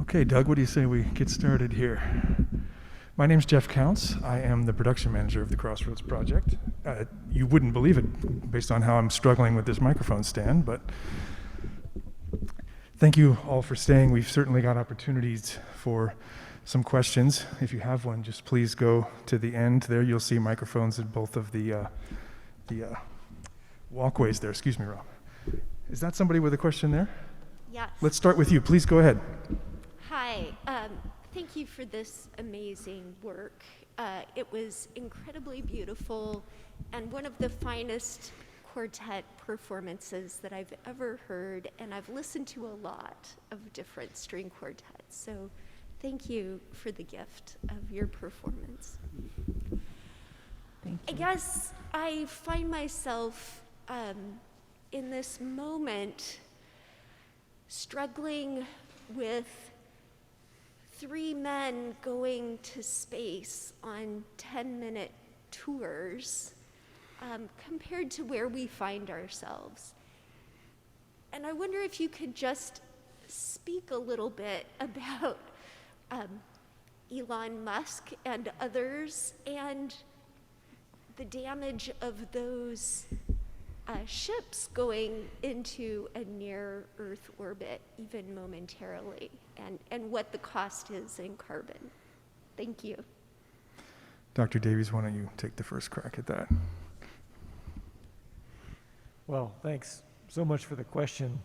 Okay, Doug, what do you say we get started here? My name's Jeff Counts. I am the production manager of the Crossroads project. You wouldn't believe it based on how I'm struggling with this microphone stand, but thank you all for staying. We've certainly got opportunities for some questions. If you have one, just please go to the end there. You'll see microphones in both of the walkways there. Excuse me, Rob. Is that somebody with a question there? Yes. Let's start with you. Please go ahead. Hi. Thank you for this amazing work. It was incredibly beautiful and one of the finest quartet performances that I've ever heard, and I've listened to a lot of different string quartets. So thank you for the gift of your performance. Thank you. I guess I find myself in this moment struggling with three men going to space on 10-minute tours compared to where we find ourselves. And I wonder if you could just speak a little bit about Elon Musk and others and the damage of those ships going into a near-Earth orbit, even momentarily, and what the cost is in carbon. Thank you. Dr. Davies, why don't you take the first crack at that? Well, thanks so much for the question.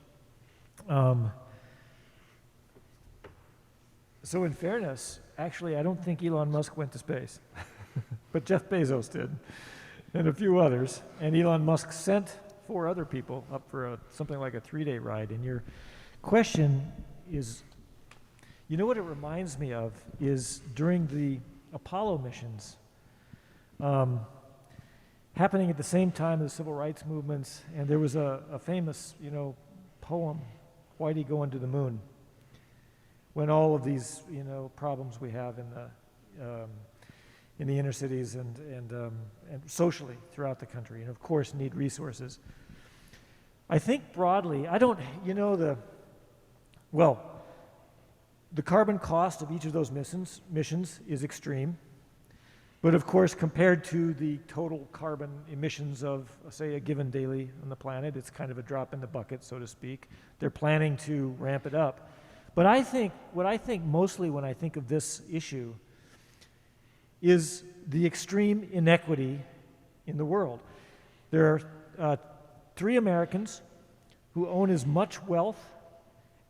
So in fairness, actually, I don't think Elon Musk went to space, but Jeff Bezos did, and a few others. And Elon Musk sent 4 other people up for something like a 3-day ride. And your question is, you know what it reminds me of is during the Apollo missions, happening at the same time as the civil rights movements, and there was a famous, poem, Whitey Going to the Moon, when all of these, problems we have in the inner cities and socially throughout the country, and of course need resources. I think broadly, the carbon cost of each of those missions is extreme, but of course compared to the total carbon emissions of, say, a given daily on the planet, it's kind of a drop in the bucket, so to speak. They're planning to ramp it up. But what I think mostly when I think of this issue is the extreme inequity in the world. There are 3 Americans who own as much wealth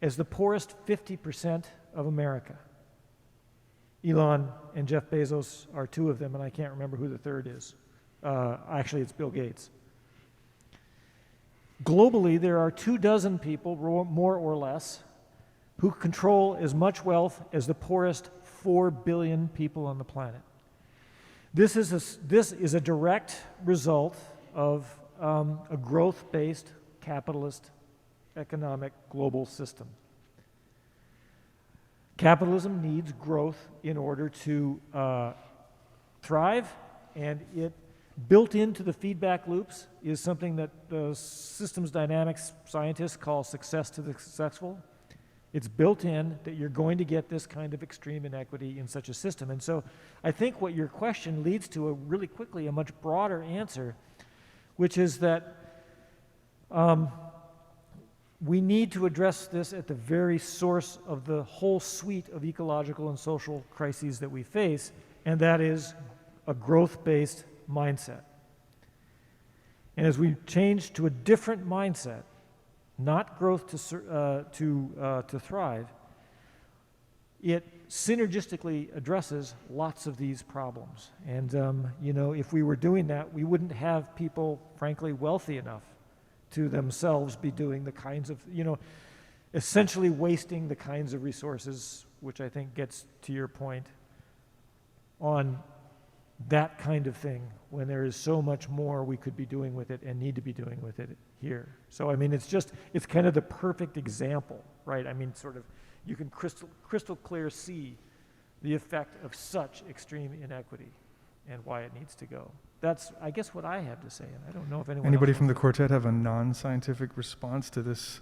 as the poorest 50% of America. Elon and Jeff Bezos are 2 of them, and I can't remember who the third is. Actually, it's Bill Gates. Globally, there are 24 people, more or less, who control as much wealth as the poorest 4 billion people on the planet. This is a direct result of a growth-based capitalist economic global system. Capitalism needs growth in order to thrive, and it built into the feedback loops is something that the systems dynamics scientists call success to the successful. It's built in that you're going to get this kind of extreme inequity in such a system. And so I think what your question leads to really quickly a much broader answer, which is that we need to address this at the very source of the whole suite of ecological and social crises that we face, and that is a growth-based mindset. And as we change to a different mindset, not growth to thrive, it synergistically addresses lots of these problems. And if we were doing that, we wouldn't have people, frankly, wealthy enough to themselves be doing the kinds of, essentially wasting the kinds of resources, which I think gets to your point, on that kind of thing when there is so much more we could be doing with it and need to be doing with it here. So, it's kind of the perfect example, right? You can crystal clear see the effect of such extreme inequity and why it needs to go. That's, I guess, what I have to say, and I don't know if anyone Anybody else from the quartet have a non-scientific response to this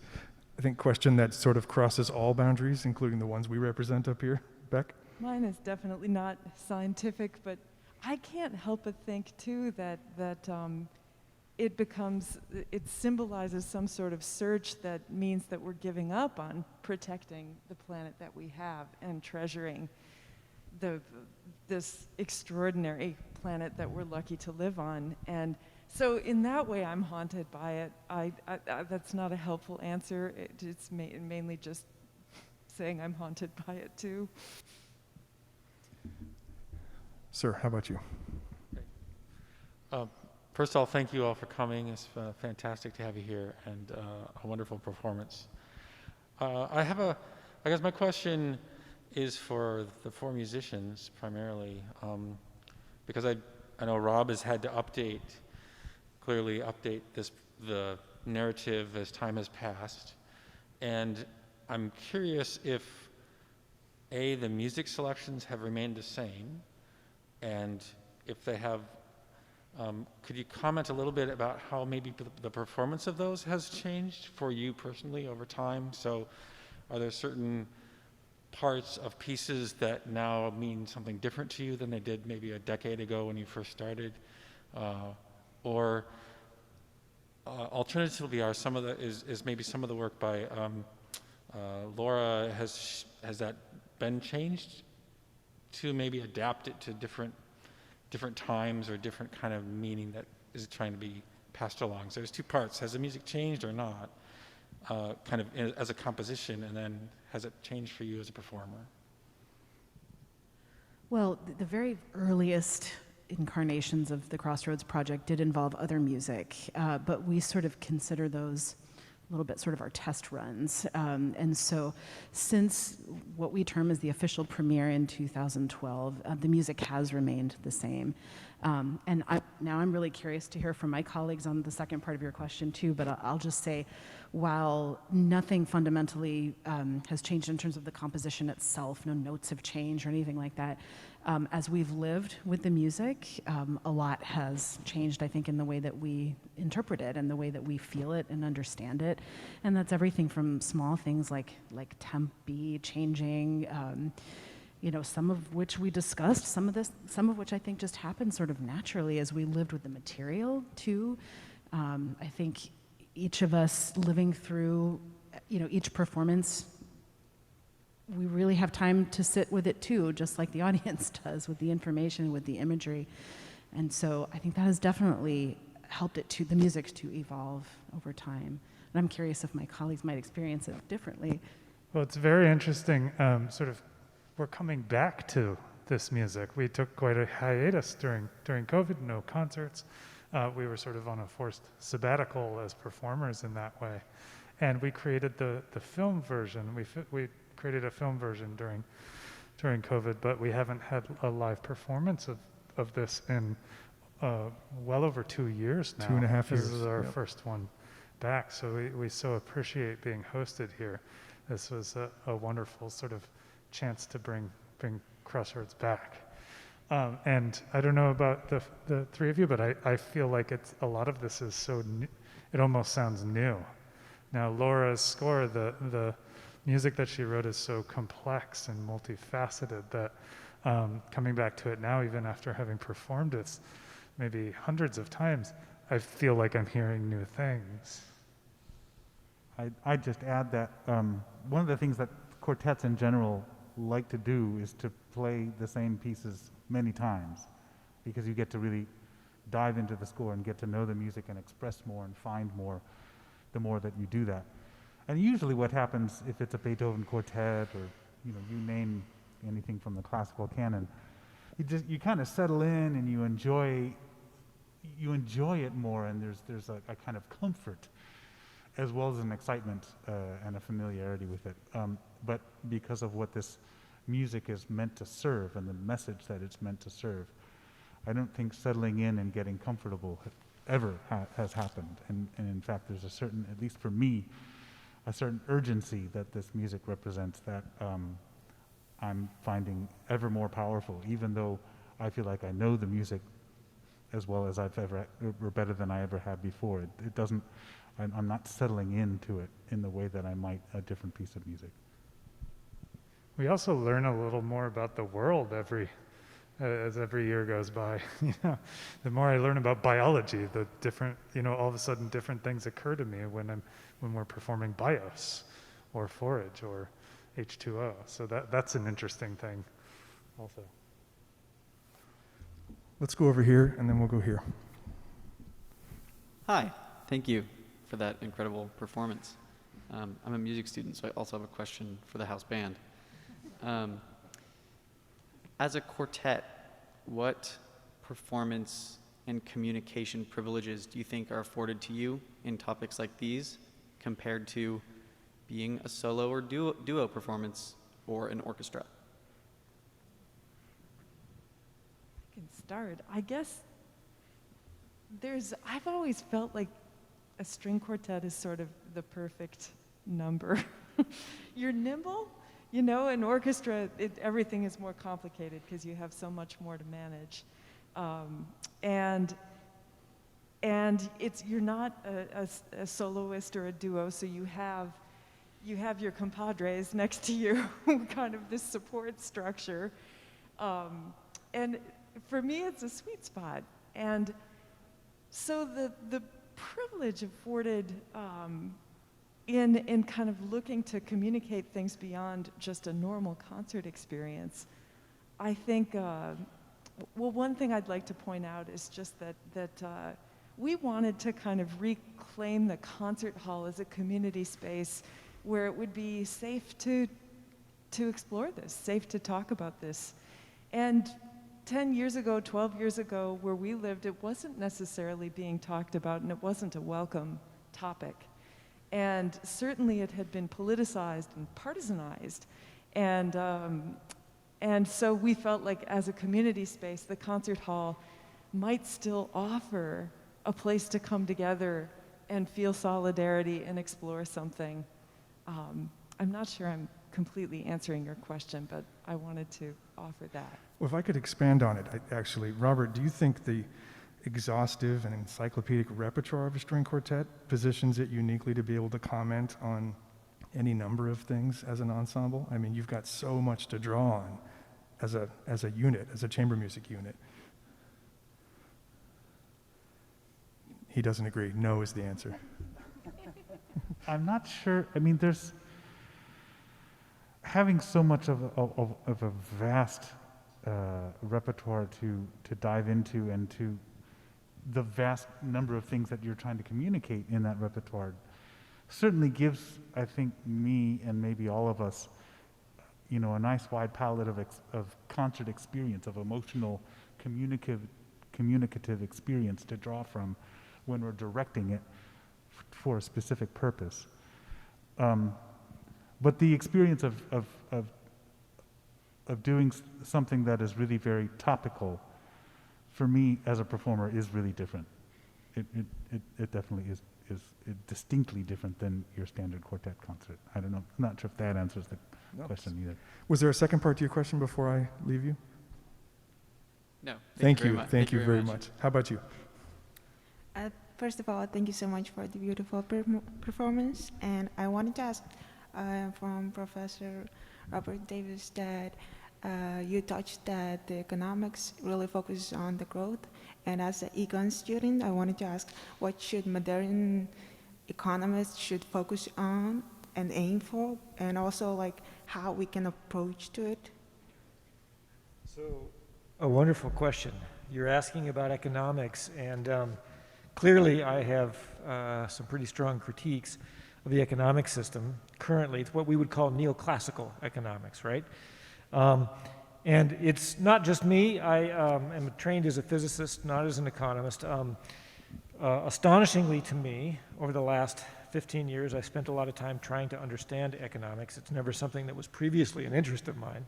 I think, question that sort of crosses all boundaries, including the ones we represent up here. Beck? Mine is definitely not scientific, but I can't help but think too that it symbolizes some sort of search that means that we're giving up on protecting the planet that we have and treasuring this extraordinary planet that we're lucky to live on. And so in that way, I'm haunted by it. That's not a helpful answer. It's mainly just saying I'm haunted by it too. Sir, how about you? First of all, thank you all for coming. It's fantastic to have you here, and a wonderful performance. I guess my question is for the four musicians primarily, because I know Rob has had to clearly update the narrative as time has passed, and I'm curious if the music selections have remained the same, and if they have, could you comment a little bit about how maybe the performance of those has changed for you personally over time? So are there certain parts of pieces that now mean something different to you than they did maybe a decade ago when you first started? Or alternatively, is maybe some of the work by Laura, has that been changed to maybe adapt it to different times or different kind of meaning that is trying to be passed along? So there's two parts. Has the music changed or not, kind of as a composition, and then has it changed for you as a performer? Well, the very earliest incarnations of the Crossroads project did involve other music, but we sort of consider those a little bit sort of our test runs. And so since what we term as the official premiere in 2012, the music has remained the same. And now I'm really curious to hear from my colleagues on the second part of your question too, but I'll just say, while nothing fundamentally has changed in terms of the composition itself, no notes have changed or anything like that, as we've lived with the music, a lot has changed, I think, in the way that we interpret it and the way that we feel it and understand it. And that's everything from small things like tempi changing, some of which we discussed, some of which I think just happened sort of naturally as we lived with the material too. I think each of us living through, each performance, we really have time to sit with it too, just like the audience does with the information, with the imagery. And so I think that has definitely helped the music to evolve over time. And I'm curious if my colleagues might experience it differently. Well, it's very interesting, we're coming back to this music. We took quite a hiatus during COVID, no concerts. We were sort of on a forced sabbatical as performers in that way. And we created the film version. We created a film version during COVID, but we haven't had a live performance of this in well over 2 years now. 2.5 years. This is our Yep. first one back, so we so appreciate being hosted here. This was a wonderful sort of chance to bring Crossroads back. And I don't know about the three of you, but I feel like a lot of this is so new, it almost sounds new. Now Laura's score, the music that she wrote is so complex and multifaceted that coming back to it now, even after having performed it maybe hundreds of times, I feel like I'm hearing new things. I'd just add that one of the things that quartets in general like to do is to play the same pieces many times, because you get to really dive into the score and get to know the music and express more and find more the more that you do that. And usually what happens if it's a Beethoven quartet or you name anything from the classical canon, you kind of settle in and you enjoy it more, and there's a kind of comfort as well as an excitement and a familiarity with it. But because of what this music is meant to serve and the message that it's meant to serve, I don't think settling in and getting comfortable ever has happened. And in fact, there's a certain, at least for me, a certain urgency that this music represents that I'm finding ever more powerful, even though I feel like I know the music as well as I've ever, or better than I ever had before. It doesn't, I'm not settling into it in the way that I might a different piece of music. We also learn a little more about the world as every year goes by. You know, the more I learn about biology, the different, you know, all of a sudden different things occur to me when we're performing bios or forage or H2O. So that's an interesting thing also. Let's go over here, and then we'll go here. Hi, thank you for that incredible performance. I'm a music student, so I also have a question for the house band. As a quartet, what performance and communication privileges do you think are afforded to you in topics like these compared to being a solo or duo performance or an orchestra? I can start. I guess I've always felt like a string quartet is sort of the perfect number. You're nimble, you know, an orchestra, everything is more complicated because you have so much more to manage. And you're not a soloist or a duo, so you have your compadres next to you, kind of this support structure. And for me, it's a sweet spot. And so the privilege afforded in kind of looking to communicate things beyond just a normal concert experience, I think, well, one thing I'd like to point out is just that we wanted to kind of reclaim the concert hall as a community space where it would be safe to explore this, safe to talk about this. And 10 years ago, 12 years ago, where we lived, it wasn't necessarily being talked about, and it wasn't a welcome topic. And certainly it had been politicized and partisanized. And so we felt like as a community space, the concert hall might still offer a place to come together and feel solidarity and explore something. I'm not sure I'm completely answering your question, but I wanted to offer that. Well, if I could expand on it, actually, Robert, do you think the exhaustive and encyclopedic repertoire of a string quartet positions it uniquely to be able to comment on any number of things as an ensemble? I mean, you've got so much to draw on as a unit, as a chamber music unit. He doesn't agree. No is the answer. I'm not sure. I mean, there's having so much of a vast repertoire to dive into, and to the vast number of things that you're trying to communicate in that repertoire certainly gives, I think, me and maybe all of us, you know, a nice wide palette of concert experience, of emotional, communicative experience to draw from when we're directing it for a specific purpose. But the experience of doing something that is really very topical, for me as a performer, is really different. It definitely is distinctly different than your standard quartet concert. I don't know. I'm not sure if that answers the question either. Was there a second part to your question before I leave you? No. Thank very you. much. Thank you very much. How about you? First of all, thank you so much for the beautiful performance. And I wanted to ask from Professor Robert Davis that you touched that the economics really focuses on the growth. And as an econ student, I wanted to ask, what should modern economists should focus on and aim for, and also like how we can approach to it? So, a wonderful question. You're asking about economics, and clearly I have some pretty strong critiques of the economic system. Currently, it's what we would call neoclassical economics, right? And it's not just me. I am trained as a physicist, not as an economist. Astonishingly to me, over the last 15 years, I spent a lot of time trying to understand economics. It's never something that was previously an interest of mine.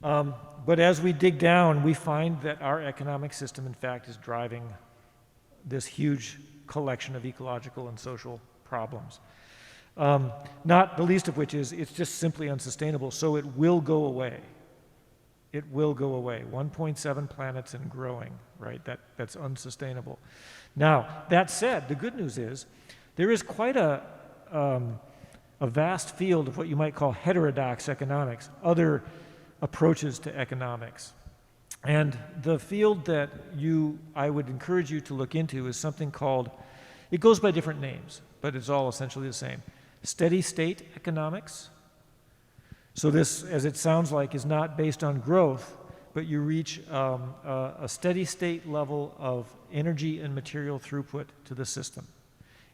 But as we dig down, we find that our economic system, in fact, is driving this huge collection of ecological and social problems. Not the least of which is it's just simply unsustainable, so it will go away. It will go away. 1.7 planets and growing, right? That's unsustainable. Now, that said, the good news is there is quite a vast field of what you might call heterodox economics, other approaches to economics. And the field that I would encourage you to look into is something called, it goes by different names, but it's all essentially the same, steady state economics. So this, as it sounds like, is not based on growth, but you reach a steady state level of energy and material throughput to the system,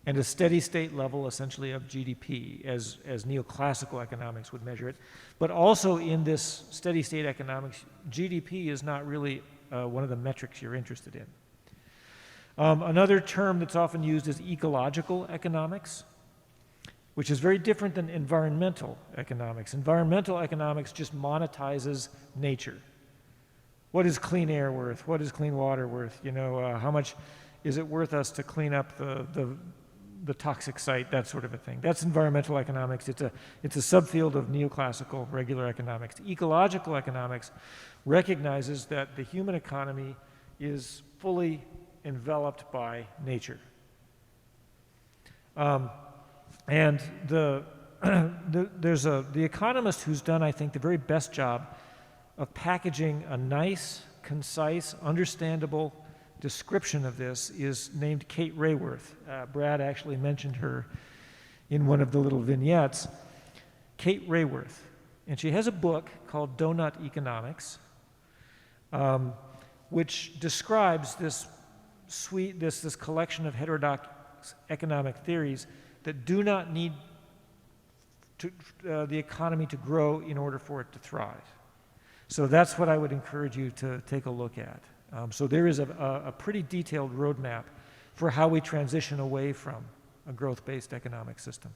and a steady state level essentially of GDP, as neoclassical economics would measure it. But also in this steady state economics, GDP is not really one of the metrics you're interested in. Another term that's often used is ecological economics, which is very different than environmental economics. Environmental economics just monetizes nature. What is clean air worth? What is clean water worth? You know, how much is it worth us to clean up the toxic site, that sort of a thing. That's environmental economics. It's a subfield of neoclassical regular economics. Ecological economics recognizes that the human economy is fully enveloped by nature. And the economist who's done, I think, the very best job of packaging a nice, concise, understandable description of this is named Kate Rayworth. Brad actually mentioned her in one of the little vignettes. Kate Rayworth. And she has a book called Donut Economics, which describes this collection of heterodox economic theories that do not need the economy to grow in order for it to thrive. So that's what I would encourage you to take a look at. So there is a pretty detailed roadmap for how we transition away from a growth-based economic system.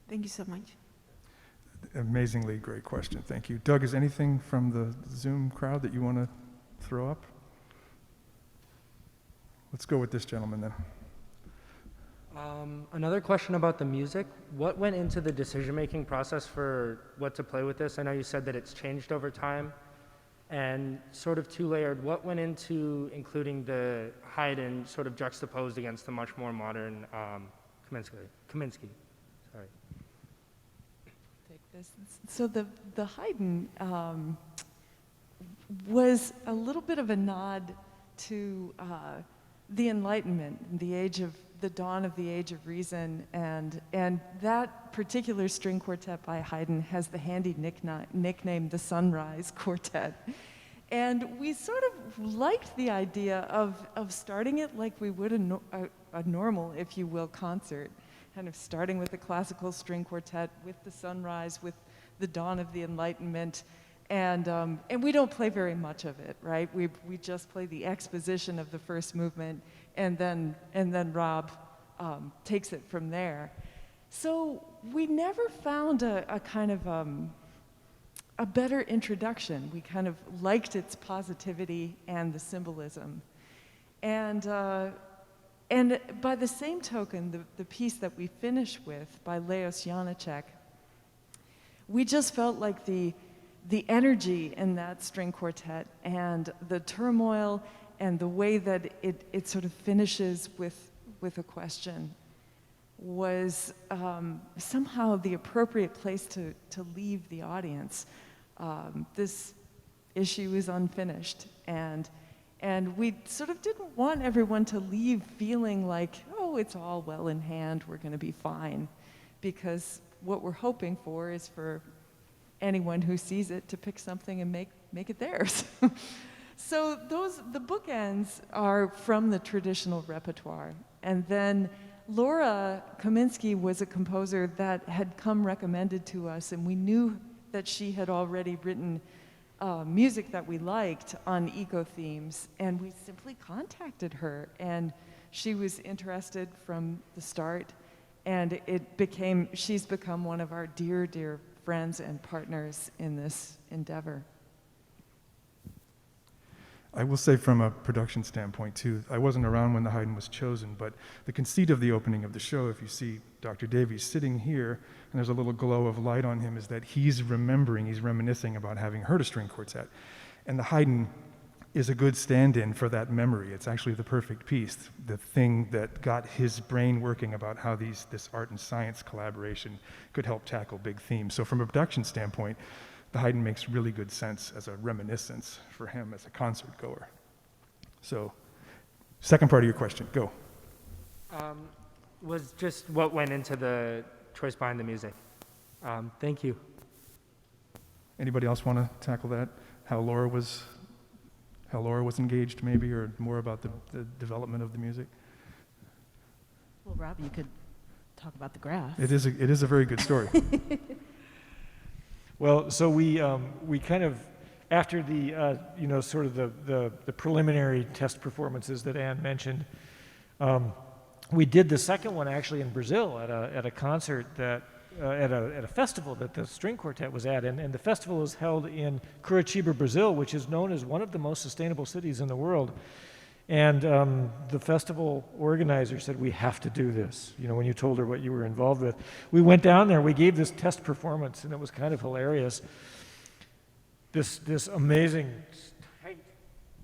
Thank you so much. Amazingly great question. Thank you. Doug, is anything from the Zoom crowd that you want to throw up? Let's go with this gentleman then. Another question about the music. What went into the decision-making process for what to play with this? I know you said that it's changed over time. And sort of two-layered, what went into including the Haydn sort of juxtaposed against the much more modern Kaminsky? Sorry. Take this. So the Haydn was a little bit of a nod to the Enlightenment, the dawn of the Age of Reason, and that particular string quartet by Haydn has the handy nickname the Sunrise Quartet. And we sort of liked the idea of starting it like we would a normal, if you will, concert, kind of starting with the classical string quartet, with the sunrise, with the dawn of the Enlightenment. And we don't play very much of it, right? We just play the exposition of the first movement, and then Rob takes it from there. So we never found a kind of a better introduction. We kind of liked its positivity and the symbolism, and by the same token, the piece that we finish with by Leos Janáček, we just felt like the energy in that string quartet and the turmoil and the way that it sort of finishes with a question was somehow the appropriate place to leave the audience. This issue is unfinished, and we sort of didn't want everyone to leave feeling like, oh, it's all well in hand, we're going to be fine, because what we're hoping for is for anyone who sees it to pick something and make it theirs. So the bookends are from the traditional repertoire. And then Laura Kaminsky was a composer that had come recommended to us, and we knew that she had already written music that we liked on eco themes, and we simply contacted her, and she was interested from the start, and she's become one of our dear, dear friends and partners in this endeavor. I will say from a production standpoint too, I wasn't around when the Haydn was chosen, but the conceit of the opening of the show, if you see Dr. Davies sitting here and there's a little glow of light on him, is that he's reminiscing about having heard a string quartet. And the Haydn is a good stand-in for that memory. It's actually the perfect piece, the thing that got his brain working about how this art and science collaboration could help tackle big themes. So from a production standpoint, the Haydn makes really good sense as a reminiscence for him as a concert goer. So, second part of your question, go. Was just what went into the choice behind the music. Thank you. Anybody else want to tackle that? How Laura was engaged maybe, or more about the development of the music? Well, Rob, you could talk about the graph. It is a very good story. Well, so we kind of, after the sort of the preliminary test performances that Anne mentioned, we did the second one actually in Brazil at a concert that at a festival that the string quartet was at, and the festival was held in Curitiba, Brazil, which is known as one of the most sustainable cities in the world. And the festival organizer said, we have to do this, when you told her what you were involved with. We went down there, we gave this test performance, and it was kind of hilarious. This amazing,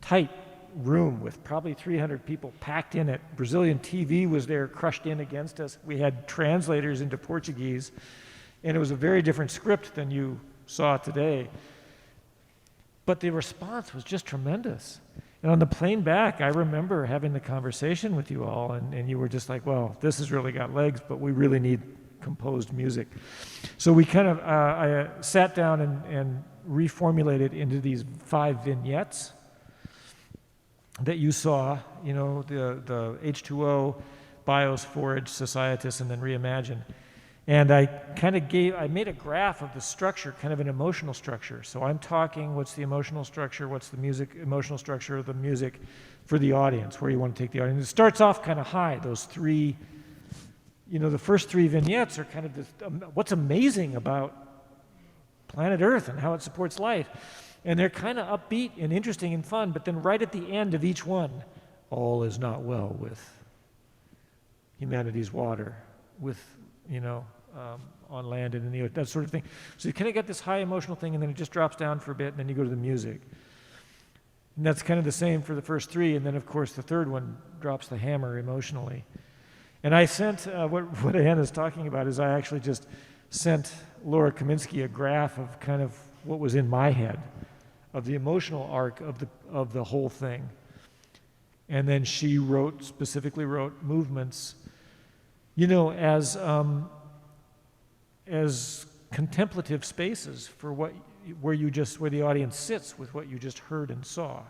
tight room with probably 300 people packed in it. Brazilian TV was there, crushed in against us. We had translators into Portuguese, and it was a very different script than you saw today. But the response was just tremendous. And on the plane back, I remember having the conversation with you all, and you were just like, well, this has really got legs, but we really need composed music. So we kind of, I sat down and reformulated into these 5 vignettes that you saw, the H2O, Bios, Forage, Societas, and then Reimagine. And I made a graph of the structure, kind of an emotional structure. So I'm talking, what's the emotional structure, what's the emotional structure of the music for the audience, where you want to take the audience. It starts off kind of high, those 3, the first 3 vignettes are kind of this, what's amazing about planet Earth and how it supports life. And they're kind of upbeat and interesting and fun, but then right at the end of each one, all is not well with humanity's water, with on land and in the earth, that sort of thing. So you kind of get this high emotional thing, and then it just drops down for a bit, and then you go to the music. And that's kind of the same for the first 3, and then of course the third one drops the hammer emotionally. And I sent, what Anne is talking about is I actually just sent Laura Kaminsky a graph of kind of what was in my head, of the emotional arc of the whole thing. And then she specifically wrote movements, as contemplative spaces for where the audience sits with what you just heard and saw.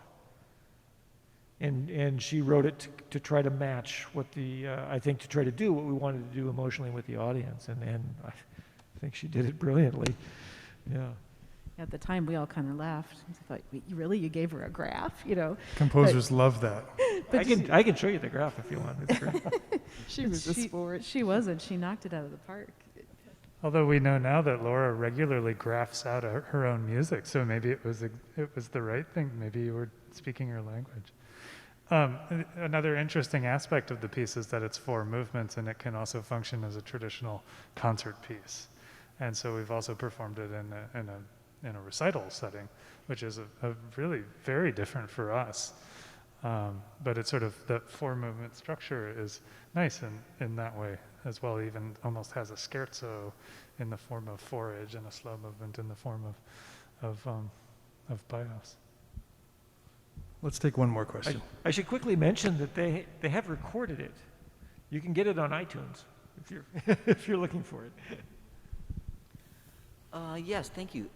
And she wrote it to try to match what to try to do what we wanted to do emotionally with the audience. And I think she did it brilliantly. Yeah. At the time, we all kind of laughed. I thought, really? You gave her a graph? Composers love that. I can show you the graph if you want. It's great. She was a sport. She wasn't. She knocked it out of the park. Although we know now that Laura regularly graphs out her own music, so maybe it was the right thing. Maybe you were speaking her language. Another interesting aspect of the piece is that it's 4 movements, and it can also function as a traditional concert piece. And so we've also performed it in a recital setting, which is a really very different for us. But it's sort of the 4 movement structure is nice in that way as well. Even almost has a scherzo in the form of forage and a slow movement in the form of bios. Let's take one more question. I should quickly mention that they have recorded it. You can get it on iTunes if you're looking for it. Yes, thank you.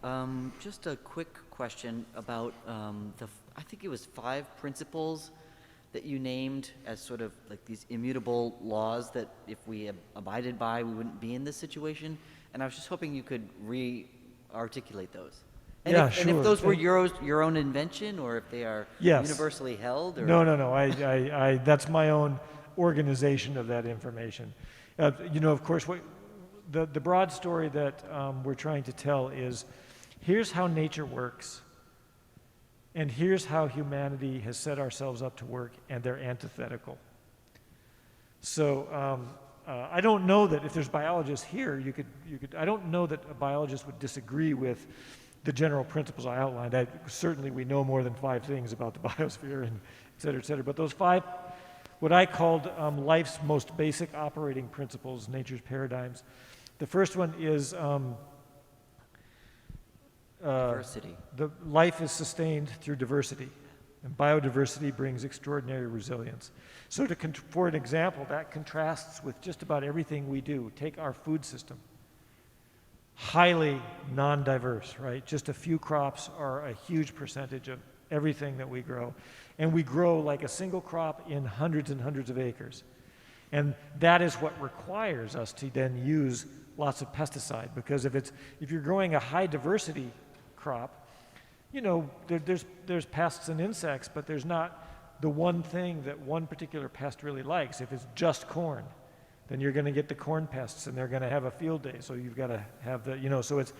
Just a quick question about I think it was 5 principles that you named as sort of like these immutable laws that if we abided by, we wouldn't be in this situation. And I was just hoping you could re-articulate those. And yeah, if, sure. And if those were your own invention, or if they are universally held? Or? No. I that's my own organization of that information. Of course, the broad story that we're trying to tell is, here's how nature works, and here's how humanity has set ourselves up to work, and they're antithetical. So I don't know that if there's biologists here, I don't know that a biologist would disagree with the general principles I outlined. Certainly we know more than 5 things about the biosphere and et cetera, but those 5, what I called life's most basic operating principles, nature's paradigms. The first one is Diversity. The life is sustained through diversity, and biodiversity brings extraordinary resilience. So for an example, that contrasts with just about everything we do. Take our food system. Highly non-diverse, right? Just a few crops are a huge percentage of everything that we grow. And we grow like a single crop in hundreds and hundreds of acres. And that is what requires us to then use lots of pesticide, because if you're growing a high diversity crop, you know, there's pests and insects, but there's not the one thing that one particular pest really likes. If it's just corn, then you're going to get the corn pests, and they're going to have a field day. So you've got to have the, you know, so it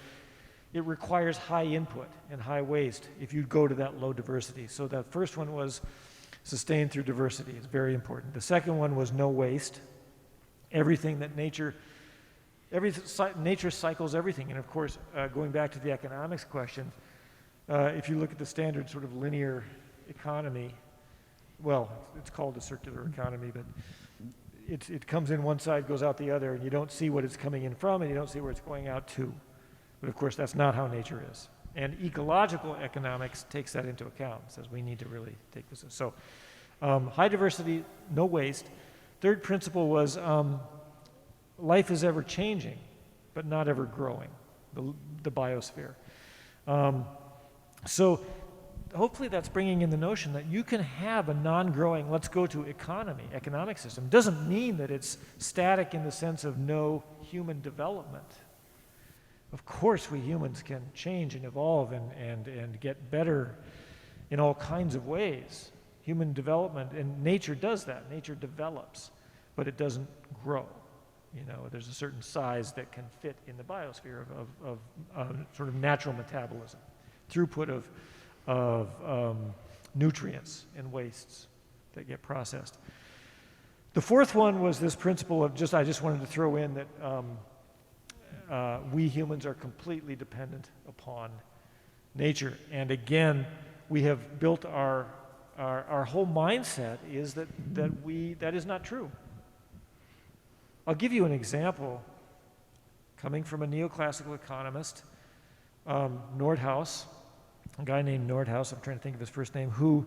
requires high input and high waste if you go to that low diversity. So that first one was sustained through diversity. It's very important. The second one was no waste. Everything that nature cycles everything. And of course, going back to the economics question, if you look at the standard sort of linear economy, well, it's called a circular economy, but it comes in one side, goes out the other, and you don't see what it's coming in from, and you don't see where it's going out to. But of course, that's not how nature is. And ecological economics takes that into account, says we need to really take this. So high diversity, no waste. Third principle was life is ever changing, but not ever growing, the biosphere. So hopefully that's bringing in the notion that you can have a non-growing, let's go to economic system. Doesn't mean that it's static in the sense of no human development. Of course we humans can change and evolve and get better in all kinds of ways. Human development, and nature does that. Nature develops, but it doesn't grow. You know, there's a certain size that can fit in the biosphere of sort of natural metabolism, throughput of nutrients and wastes that get processed. The fourth one was this principle of I just wanted to throw in that we humans are completely dependent upon nature. And again, we have built our whole mindset is that is not true. I'll give you an example coming from a neoclassical economist, Nordhaus, a guy named Nordhaus, I'm trying to think of his first name, who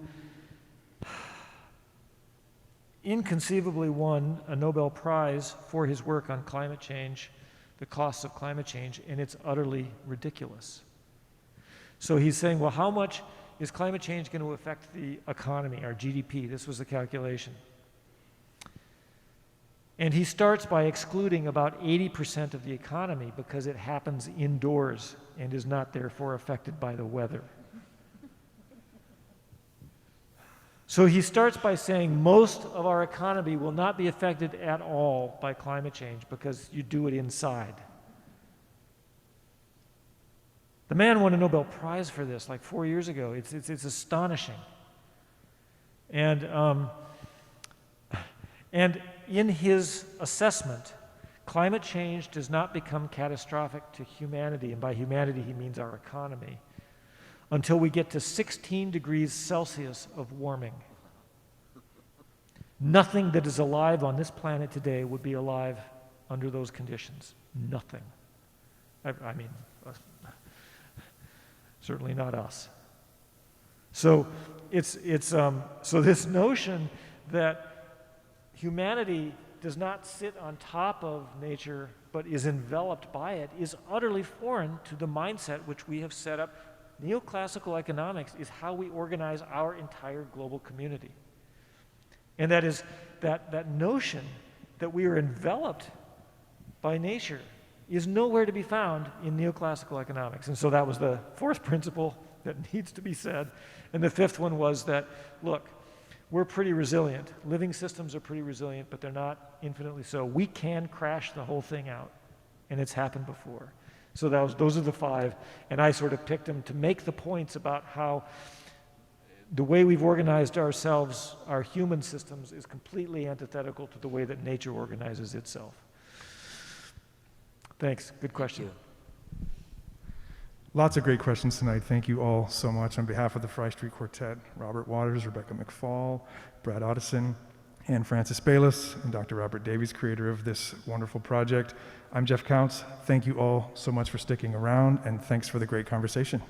inconceivably won a Nobel Prize for his work on climate change, the costs of climate change, and it's utterly ridiculous. So he's saying, well, how much is climate change going to affect the economy, our GDP? This was the calculation. And he starts by excluding about 80% of the economy because it happens indoors and is not therefore affected by the weather. So he starts by saying most of our economy will not be affected at all by climate change because you do it inside. The man won a Nobel Prize for this like 4 years ago. It's astonishing. And in his assessment, climate change does not become catastrophic to humanity, and by humanity he means our economy, until we get to 16 degrees Celsius of warming. Nothing that is alive on this planet today would be alive under those conditions. Nothing. I mean, certainly not us. So so this notion that humanity does not sit on top of nature but is enveloped by it is utterly foreign to the mindset which we have set up. Neoclassical economics is how we organize our entire global community. And that is that notion that we are enveloped by nature is nowhere to be found in neoclassical economics. And so that was the fourth principle that needs to be said. And the fifth one was that, look, we're pretty resilient. Living systems are pretty resilient, but they're not infinitely so. We can crash the whole thing out, and it's happened before. So those are the five, and I sort of picked them to make the points about how the way we've organized ourselves, our human systems, is completely antithetical to the way that nature organizes itself. Thanks. Good question. Lots of great questions tonight. Thank you all so much. On behalf of the Fry Street Quartet, Robert Waters, Rebecca McFall, Brad Otteson, and Francis Bayless, and Dr. Robert Davies, creator of this wonderful project. I'm Jeff Counts. Thank you all so much for sticking around, and thanks for the great conversation.